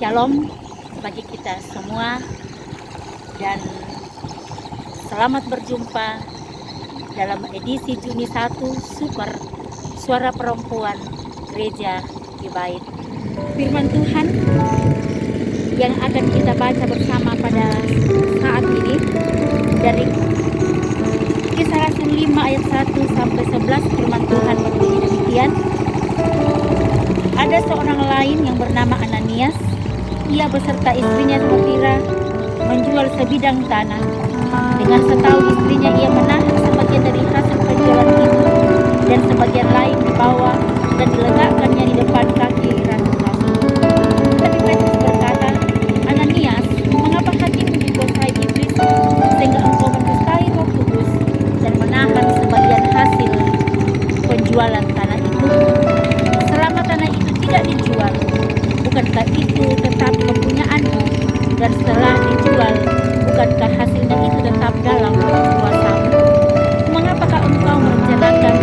Shalom bagi kita semua dan selamat berjumpa dalam edisi Juni 1 Super Suara Perempuan Gereja Gibain. Firman Tuhan yang akan kita baca bersama pada saat ini dari Kisah Rasul 5 ayat 1 sampai 11. Firman Tuhan berbunyi demikian. Ada seorang lain yang bernama Ananias. Ia beserta istrinya Safira menjual sebidang tanah. Dengan setahu istrinya, ia menahan sebagian dari hasil penjualan itu dan sebagian lain dibawa dan diletakkannya di depan kaki rasul-rasul. Tapi Petrus berkata, Ananias, mengapa hatimu dikuasai iblis sehingga engkau mendustai Roh Kudus dan menahan sebagian hasil penjualan tanah itu? Selama tanah itu tidak dijual, bukankah itu tetap kepunyaanmu? Dan setelah dijual, bukankah hasilnya itu tetap dalam kuasamu? Mengapakah engkau merencanakan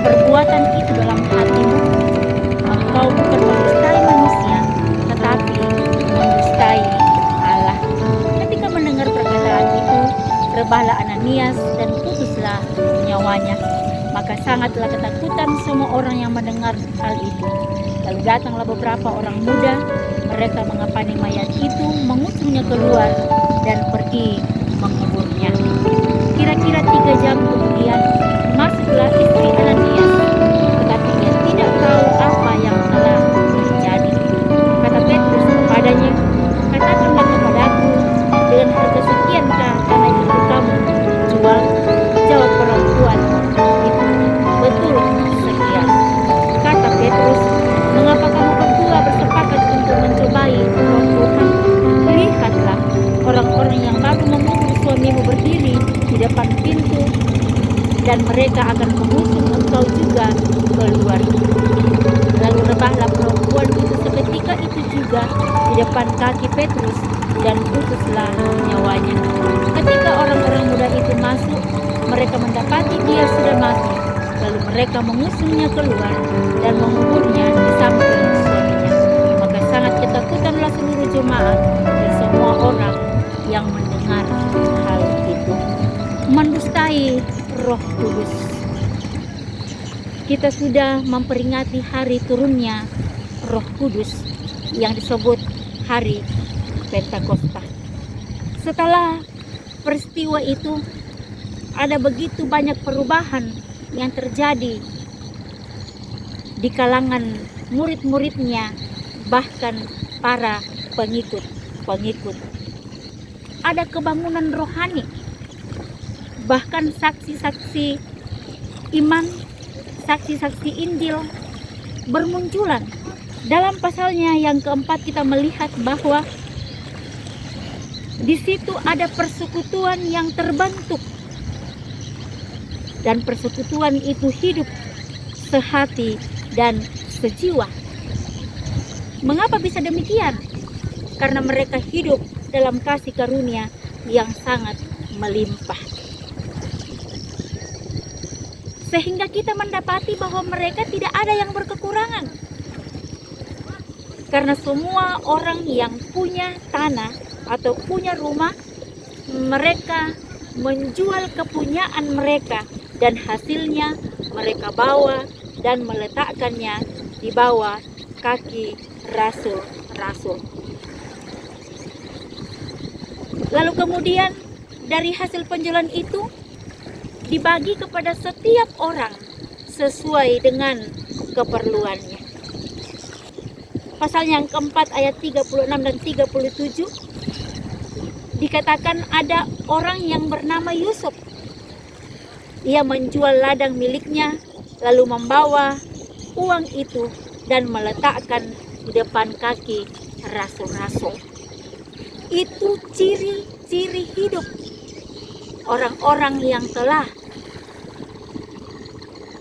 perbuatan itu dalam hatimu? Engkau bukan mendustai manusia, tetapi mendustai Allah. Ketika mendengar perkataan itu, rebahlah Ananias dan putuslah nyawanya. Maka sangatlah ketakutan semua orang yang mendengar hal itu. Lalu datanglah beberapa orang muda, mereka mengapani mayat itu, mengusungnya keluar dan pergi menguburnya. Kira-kira 3 jam kemudian masuklah istri Ananias, tetapi ia tidak tahu apa yang telah terjadi. Kata Petrus kepadanya, katakanlah kepadaku, dengan harga sekiankah tanah itu kamu jual? Jawab perempuan itu, betul sekian. Kata Petrus, mengapa kamu berdua bersepakat untuk mencobai Roh Tuhan? Lihatlah, orang-orang yang baru mengubur suamimu berdiri di depan pintu, dan mereka akan mengusung engkau juga keluar. Lalu rebahlah perempuan itu seketika itu juga di depan kaki Petrus dan putuslah nyawanya. Ketika orang-orang muda itu masuk, mereka mendapati dia sudah mati. Lalu mereka mengusungnya keluar dan menguburnya di samping suaminya. Maka sangat ketakutanlah seluruh jemaat dan semua orang yang mendengar hal itu. Mendustai Roh Kudus. Kita sudah memperingati hari turunnya Roh Kudus yang disebut hari Pentakosta. Setelah peristiwa itu, ada begitu banyak perubahan yang terjadi di kalangan murid-muridnya, bahkan para pengikut-pengikut. Ada kebangunan rohani, bahkan saksi-saksi iman, saksi-saksi Injil bermunculan. Dalam pasalnya yang keempat kita melihat bahwa di situ ada persekutuan yang terbentuk. Dan persekutuan itu hidup sehati dan sejiwa. Mengapa bisa demikian? Karena mereka hidup dalam kasih karunia yang sangat melimpah. Sehingga kita mendapati bahwa mereka tidak ada yang berkekurangan. Karena semua orang yang punya tanah atau punya rumah, mereka menjual kepunyaan mereka dan hasilnya mereka bawa dan meletakkannya di bawah kaki rasul-rasul. Lalu kemudian dari hasil penjualan itu dibagi kepada setiap orang sesuai dengan keperluannya. Pasal yang keempat ayat 36 dan 37 dikatakan ada orang yang bernama Yusuf. Ia menjual ladang miliknya, lalu membawa uang itu dan meletakkan di depan kaki rasul-rasul. Itu ciri-ciri hidup orang-orang yang telah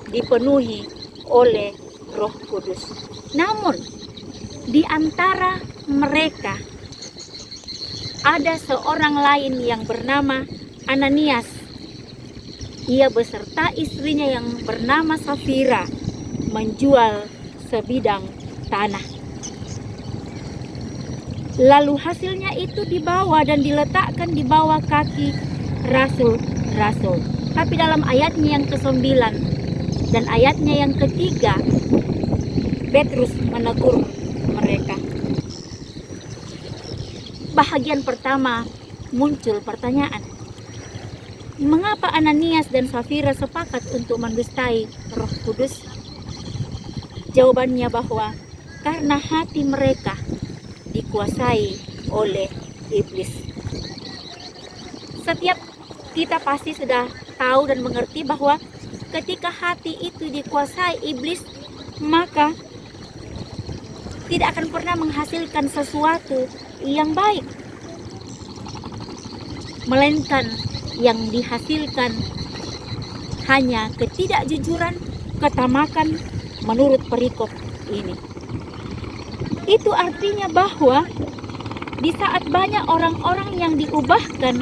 dipenuhi oleh Roh Kudus. Namun, di antara mereka ada seorang lain yang bernama Ananias. Ia beserta istrinya yang bernama Safira menjual sebidang tanah. Lalu hasilnya itu dibawa dan diletakkan di bawah kaki rasul-rasul. Tapi dalam ayatnya yang ke-9 dan ayatnya yang ketiga, Petrus menegur mereka. Bahagian pertama muncul pertanyaan. Mengapa Ananias dan Safira sepakat untuk mendustai Roh Kudus? Jawabannya bahwa karena hati mereka dikuasai oleh iblis. Setiap kita pasti sudah tahu dan mengerti bahwa ketika hati itu dikuasai iblis, maka tidak akan pernah menghasilkan sesuatu yang baik, melainkan yang dihasilkan hanya ketidakjujuran, ketamakan menurut perikop ini. Itu artinya bahwa di saat banyak orang-orang yang diubahkan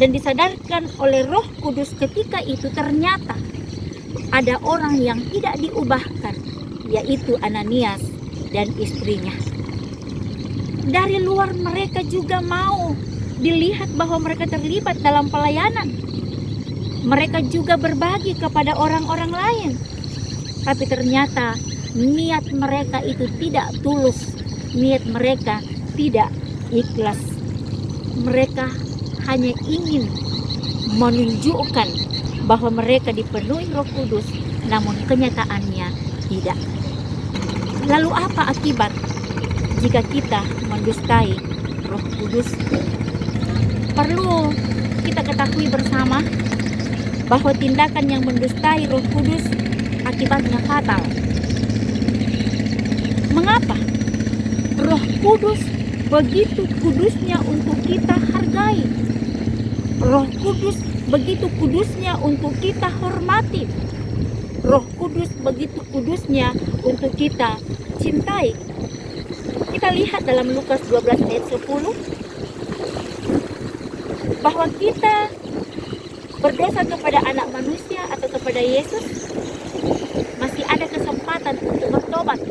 dan disadarkan oleh Roh Kudus, ketika itu ternyata ada orang yang tidak diubahkan, yaitu Ananias dan istrinya. Dari luar mereka juga mau dilihat bahwa mereka terlibat dalam pelayanan. Mereka juga berbagi kepada orang-orang lain. Tapi ternyata niat mereka itu tidak tulus. Niat mereka tidak ikhlas. Mereka hanya ingin menunjukkan bahwa mereka dipenuhi Roh Kudus, namun kenyataannya tidak. Lalu apa akibat jika kita mendustai Roh Kudus? Perlu kita ketahui bersama bahwa tindakan yang mendustai Roh Kudus akibatnya fatal. Mengapa? Roh Kudus begitu kudusnya untuk kita hargai. Roh Kudus begitu kudusnya untuk kita hormati. Roh Kudus begitu kudusnya untuk kita cintai. Kita lihat dalam Lukas 12 ayat 10 bahwa kita berdosa kepada anak manusia atau kepada Yesus, masih ada kesempatan untuk bertobat.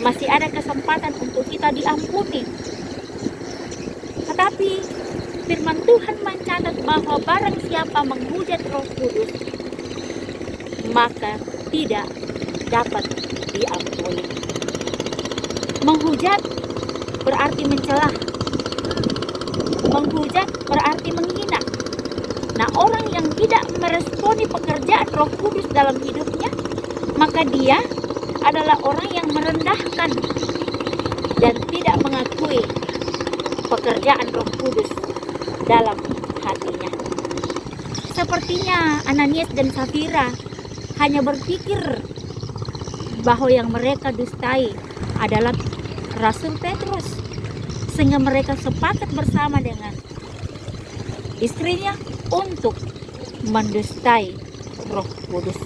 Masih ada kesempatan untuk kita diampuni. Tetapi firman Tuhan mencatat bahwa barang siapa menghujat Roh Kudus, maka tidak dapat diampuni. Menghujat berarti mencela. Menghujat berarti menghina. Nah, orang yang tidak meresponi pekerjaan Roh Kudus dalam hidupnya, maka dia adalah orang yang merendahkan dan tidak mengakui pekerjaan Roh Kudus dalam hatinya. Sepertinya Ananias dan Safira hanya berpikir bahwa yang mereka dustai adalah Rasul Petrus, sehingga mereka sepakat bersama dengan istrinya untuk mendustai Roh Kudus.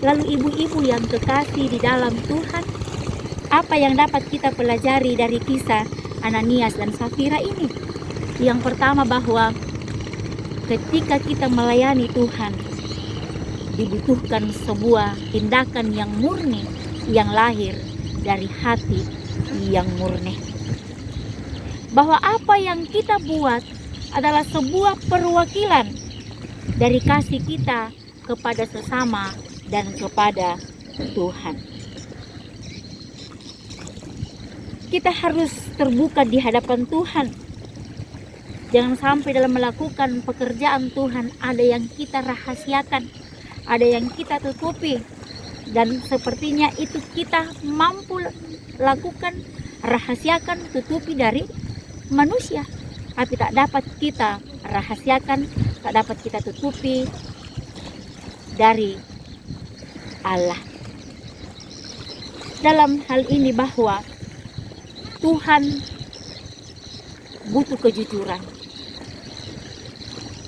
Lalu ibu-ibu yang kekasih di dalam Tuhan, apa yang dapat kita pelajari dari kisah Ananias dan Safira ini? Yang pertama, bahwa ketika kita melayani Tuhan, dibutuhkan sebuah tindakan yang murni, yang lahir dari hati yang murni. Bahwa apa yang kita buat adalah sebuah perwakilan dari kasih kita kepada sesama dan kepada Tuhan. Kita harus terbuka di hadapan Tuhan. Jangan sampai dalam melakukan pekerjaan Tuhan ada yang kita rahasiakan, ada yang kita tutupi, dan sepertinya itu kita mampu lakukan, rahasiakan, tutupi dari manusia, tapi tak dapat kita rahasiakan, tak dapat kita tutupi dari Allah. Dalam hal ini bahwa Tuhan butuh kejujuran.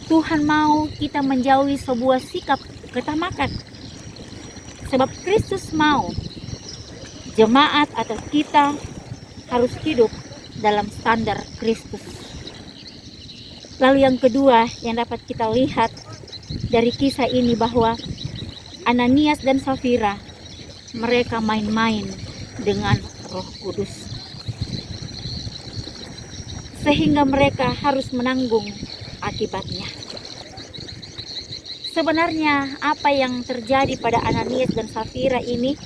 Tuhan mau kita menjauhi sebuah sikap ketamakan. Sebab Kristus mau jemaat atau kita harus hidup dalam standar Kristus. Lalu yang kedua yang dapat kita lihat dari kisah ini, bahwa Ananias dan Safira, mereka main-main dengan Roh Kudus, sehingga mereka harus menanggung akibatnya. Sebenarnya apa yang terjadi pada Ananias dan Safira ini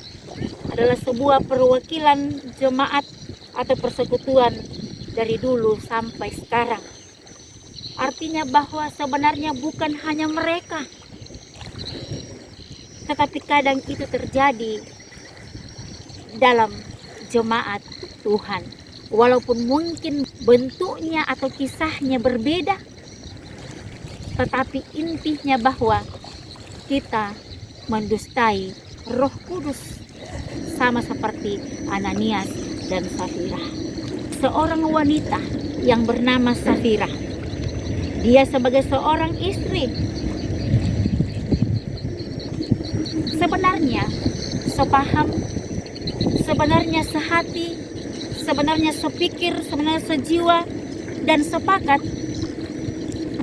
adalah sebuah perwakilan jemaat atau persekutuan dari dulu sampai sekarang. Artinya bahwa sebenarnya bukan hanya mereka, tetapi kadang itu terjadi dalam jemaat Tuhan. Walaupun mungkin bentuknya atau kisahnya berbeda, tetapi intinya bahwa kita mendustai Roh Kudus, sama seperti Ananias dan Safira. Seorang wanita yang bernama Safira, dia sebagai seorang istri, sebenarnya sepaham, sebenarnya sehati, sebenarnya sepikir, sebenarnya sejiwa dan sepakat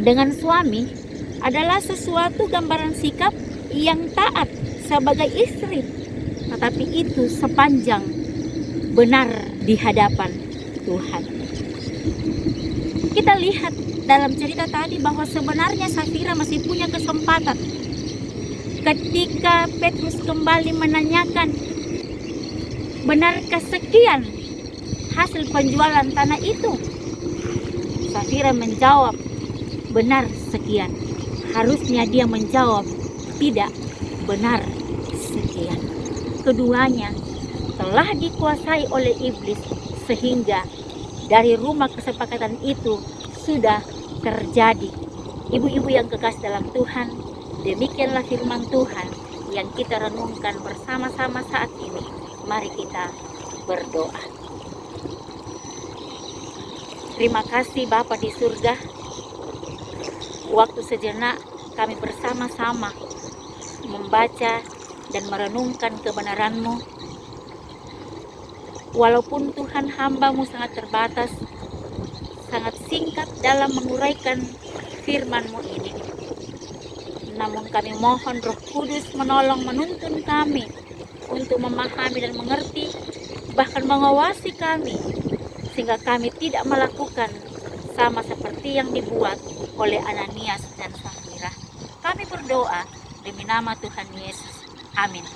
dengan suami adalah sesuatu gambaran sikap yang taat sebagai istri, tetapi itu sepanjang benar di hadapan Tuhan. Kita lihat dalam cerita tadi bahwa sebenarnya Safira masih punya kesempatan. Ketika Petrus kembali menanyakan, benarkah sekian hasil penjualan tanah itu? Safira menjawab, benar sekian. Harusnya dia menjawab, tidak, benar sekian. Keduanya telah dikuasai oleh iblis, sehingga dari rumah kesepakatan itu sudah terjadi. Ibu-ibu yang kekasih dalam Tuhan, demikianlah firman Tuhan yang kita renungkan bersama-sama saat ini. Mari kita berdoa. Terima kasih Bapa di surga, waktu sejenak kami bersama-sama membaca dan merenungkan kebenaran-Mu. Walaupun Tuhan, hamba-Mu sangat terbatas, sangat singkat dalam menguraikan firman-Mu ini, namun kami mohon Roh Kudus menolong menuntun kami untuk memahami dan mengerti, bahkan mengawasi kami, sehingga kami tidak melakukan sama seperti yang dibuat oleh Ananias dan Safira. Kami berdoa demi nama Tuhan Yesus. Amin.